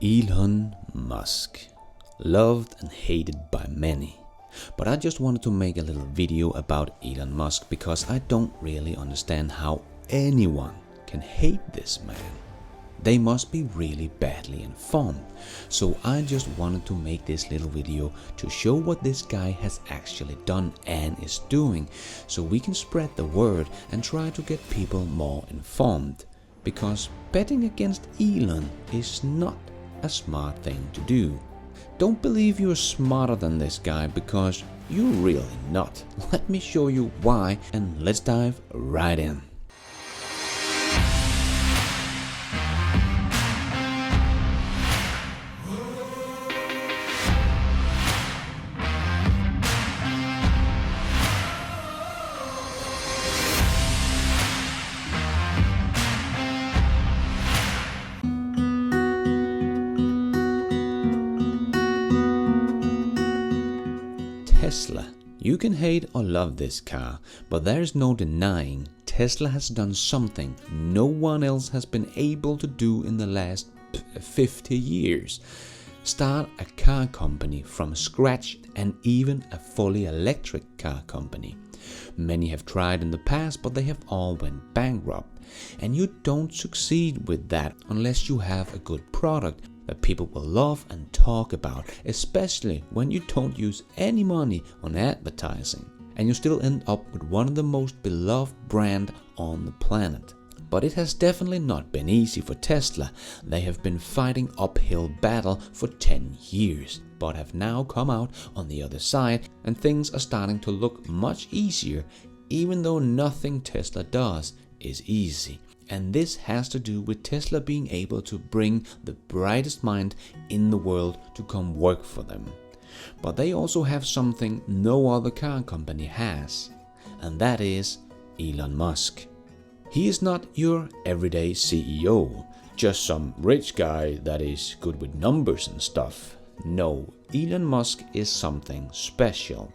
Elon Musk, loved and hated by many. But I just wanted to make a little video about Elon Musk because I don't really understand how anyone can hate this man. They must be really badly informed. So I just wanted to make this little video to show what this guy has actually done and is doing, so we can spread the word and try to get people more informed. Because betting against Elon is not a smart thing to do. Don't believe you're smarter than this guy, because you're really not. Let me show you why, and let's dive right in. Tesla. You can hate or love this car, but there's no denying Tesla has done something no one else has been able to do in the last 50 years. Start a car company from scratch, and even a fully electric car company. Many have tried in the past, but they have all went bankrupt. And you don't succeed with that unless you have a good product that people will love and talk about, especially when you don't use any money on advertising, and you still end up with one of the most beloved brands on the planet. But it has definitely not been easy for Tesla. They have been fighting uphill battle for 10 years, but have now come out on the other side, and things are starting to look much easier, even though nothing Tesla does is easy. And this has to do with Tesla being able to bring the brightest mind in the world to come work for them. But they also have something no other car company has, and that is Elon Musk. He is not your everyday CEO, just some rich guy that is good with numbers and stuff. No, Elon Musk is something special.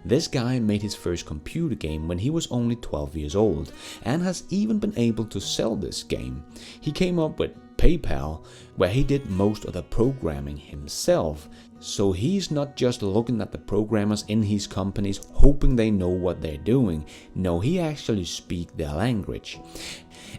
This guy made his first computer game when he was only 12 years old, and has even been able to sell this game. He came up with PayPal, where he did most of the programming himself. So he's not just looking at the programmers in his companies hoping they know what they're doing. No, he actually speaks their language.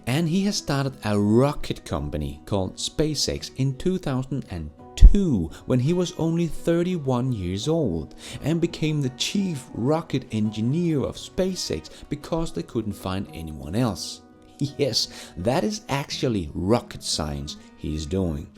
And he has started a rocket company called SpaceX in 2002 when he was only 31 years old, and became the chief rocket engineer of SpaceX because they couldn't find anyone else. Yes, that is actually rocket science he's doing.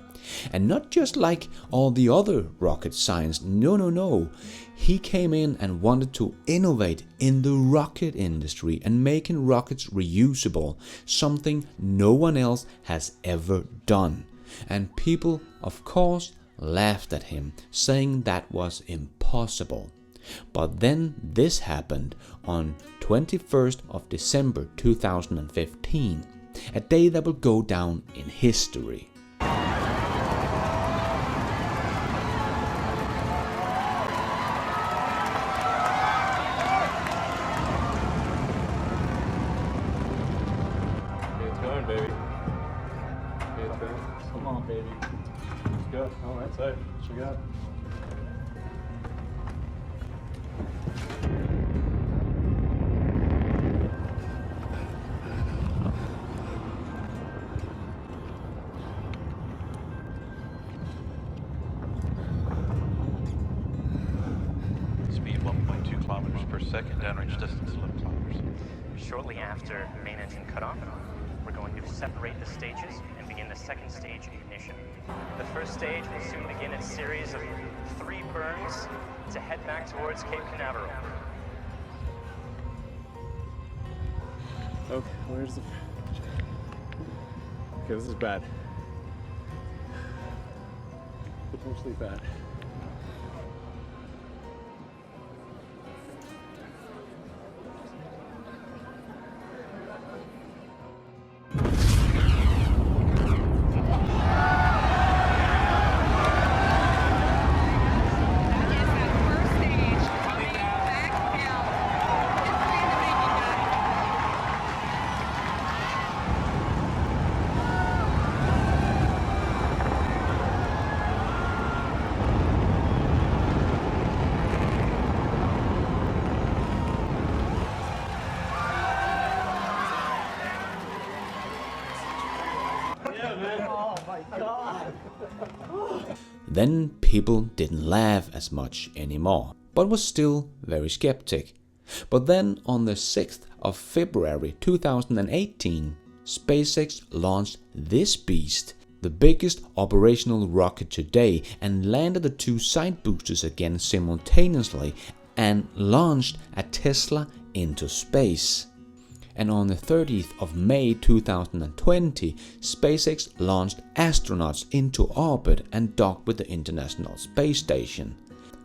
And not just like all the other rocket science, no. He came in and wanted to innovate in the rocket industry and making rockets reusable, something no one else has ever done. And people, of course, laughed at him, saying that was impossible. But then this happened on 21st of December 2015, a day that will go down in history. It's going, baby. It's going. Come on, baby. Let's go. Oh, that's it. What you got? Speed 1.2 kilometers per second, downrange distance 11 kilometers. Shortly after main engine cutoff, we're going to separate the stages and begin the second stage ignition. The first stage will soon begin its series of 3 burns to head back towards Cape Canaveral. Okay, where's the... Okay, this is bad. Potentially bad. Then people didn't laugh as much anymore, but was still very skeptic. But then on the 6th of February 2018, SpaceX launched this beast, the biggest operational rocket today, and landed the 2 side boosters again simultaneously and launched a Tesla into space. And on the 30th of May 2020, SpaceX launched astronauts into orbit and docked with the International Space Station.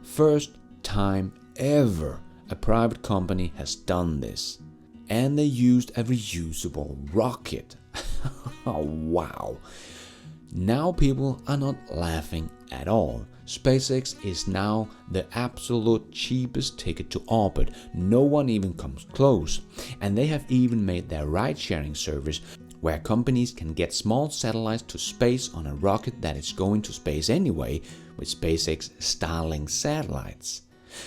First time ever a private company has done this. And they used a reusable rocket. Oh, wow. Now people are not laughing at all. SpaceX is now the absolute cheapest ticket to orbit. No one even comes close. And they have even made their ride-sharing service where companies can get small satellites to space on a rocket that is going to space anyway with SpaceX Starlink satellites.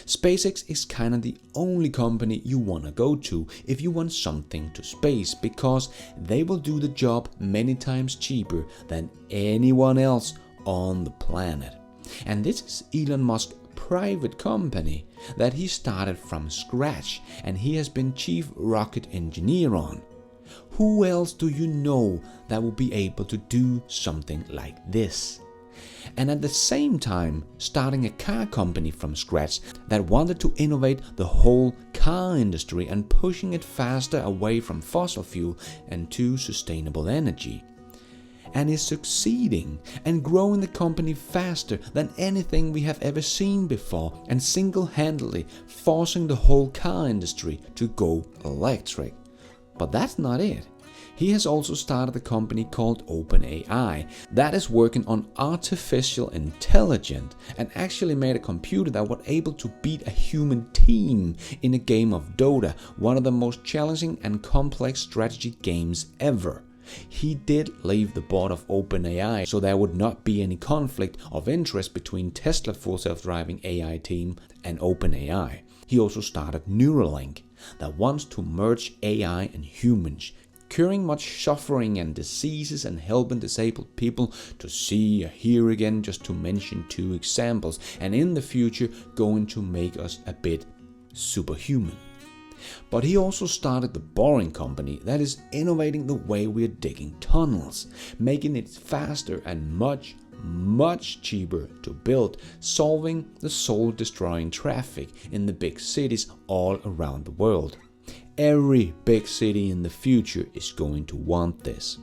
SpaceX is kind of the only company you want to go to if you want something to space, because they will do the job many times cheaper than anyone else on the planet. And this is Elon Musk's private company that he started from scratch, and he has been chief rocket engineer on. Who else do you know that will be able to do something like this? And at the same time starting a car company from scratch that wanted to innovate the whole car industry and pushing it faster away from fossil fuel and to sustainable energy. And is succeeding and growing the company faster than anything we have ever seen before, and single-handedly forcing the whole car industry to go electric. But that's not it. He has also started a company called OpenAI that is working on artificial intelligence and actually made a computer that was able to beat a human team in a game of Dota, one of the most challenging and complex strategy games ever. He did leave the board of OpenAI so there would not be any conflict of interest between Tesla full self-driving AI team and OpenAI. He also started Neuralink that wants to merge AI and humans, curing much suffering and diseases and helping disabled people to see or hear again, just to mention 2 examples, and in the future going to make us a bit superhuman. But he also started the Boring Company that is innovating the way we are digging tunnels, making it faster and much cheaper to build, solving the soul-destroying traffic in the big cities all around the world. Every big city in the future is going to want this.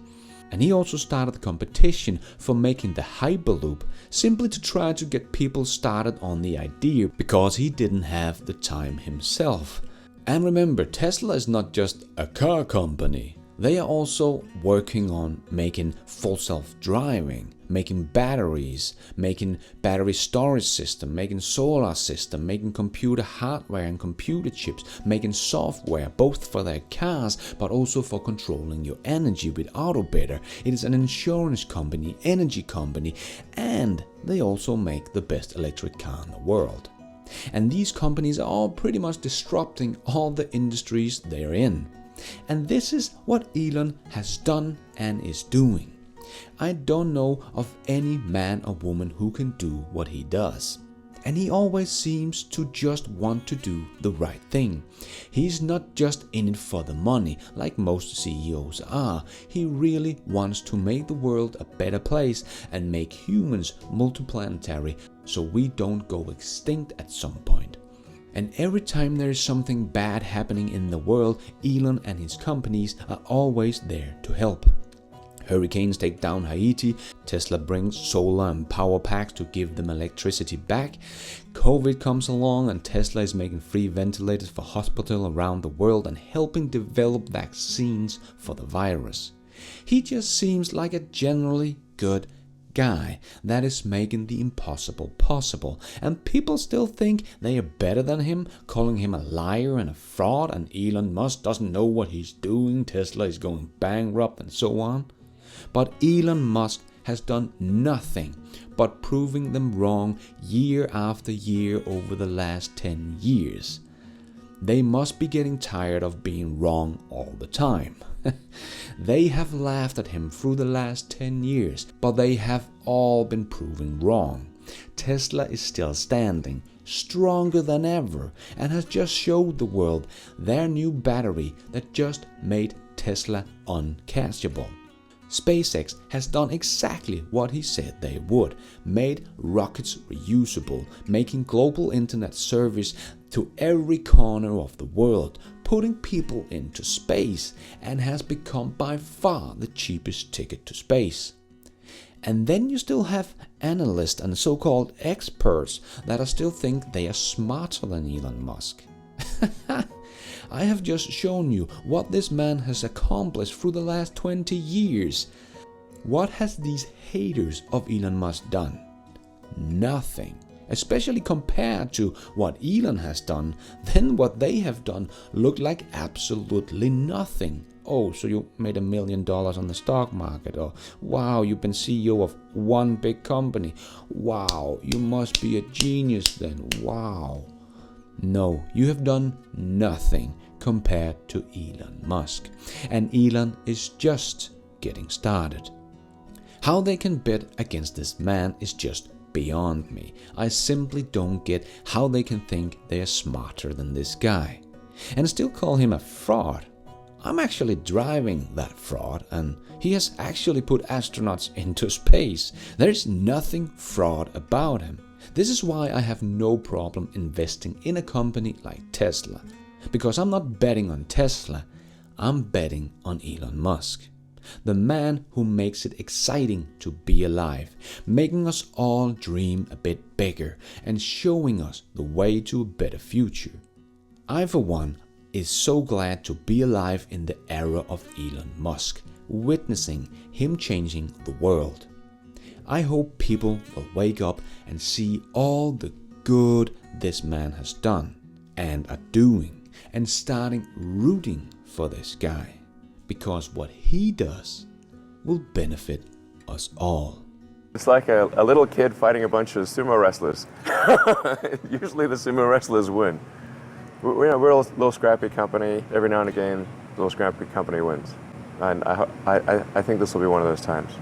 And he also started the competition for making the Hyperloop, simply to try to get people started on the idea, because he didn't have the time himself. And remember, Tesla is not just a car company. They are also working on making full self-driving, making batteries, making battery storage system, making solar system, making computer hardware and computer chips, making software both for their cars but also for controlling your energy with Autobetter. It is an insurance company, energy company, and they also make the best electric car in the world. And these companies are all pretty much disrupting all the industries they're in. And this is what Elon has done and is doing. I don't know of any man or woman who can do what he does. And he always seems to just want to do the right thing. He's not just in it for the money like most CEOs are. He really wants to make the world a better place and make humans multiplanetary so we don't go extinct at some point. And every time there is something bad happening in the world, Elon and his companies are always there to help. Hurricanes take down Haiti, Tesla brings solar and power packs to give them electricity back. COVID comes along and Tesla is making free ventilators for hospitals around the world and helping develop vaccines for the virus. He just seems like a generally good guy that is making the impossible possible, and people still think they are better than him, calling him a liar and a fraud, and Elon Musk doesn't know what he's doing, Tesla is going bankrupt, and so on. But Elon Musk has done nothing but proving them wrong year after year over the last 10 years. They must be getting tired of being wrong all the time. They have laughed at him through the last 10 years, but they have all been proven wrong. Tesla is still standing, stronger than ever, and has just showed the world their new battery that just made Tesla uncatchable. SpaceX has done exactly what he said they would, made rockets reusable, making global internet service to every corner of the world, putting people into space, and has become by far the cheapest ticket to space. And then you still have analysts and so-called experts that still think they are smarter than Elon Musk. I have just shown you what this man has accomplished through the last 20 years. What has these haters of Elon Musk done? Nothing. Especially compared to what Elon has done, then what they have done looked like absolutely nothing. Oh, so you made $1 million on the stock market, or wow, you've been CEO of one big company. Wow, you must be a genius then. Wow. No, you have done nothing compared to Elon Musk. And Elon is just getting started. How they can bet against this man is just beyond me. I simply don't get how they can think they are smarter than this guy. And still call him a fraud. I'm actually driving that fraud, and he has actually put astronauts into space. There is nothing fraud about him. This is why I have no problem investing in a company like Tesla. Because I'm not betting on Tesla, I'm betting on Elon Musk. The man who makes it exciting to be alive, making us all dream a bit bigger and showing us the way to a better future. I, for one, is so glad to be alive in the era of Elon Musk, witnessing him changing the world. I hope people will wake up and see all the good this man has done and are doing, and starting rooting for this guy, because what he does will benefit us all. It's like a little kid fighting a bunch of sumo wrestlers. Usually the sumo wrestlers win. We're a little scrappy company. Every now and again, a little scrappy company wins. And I think this will be one of those times.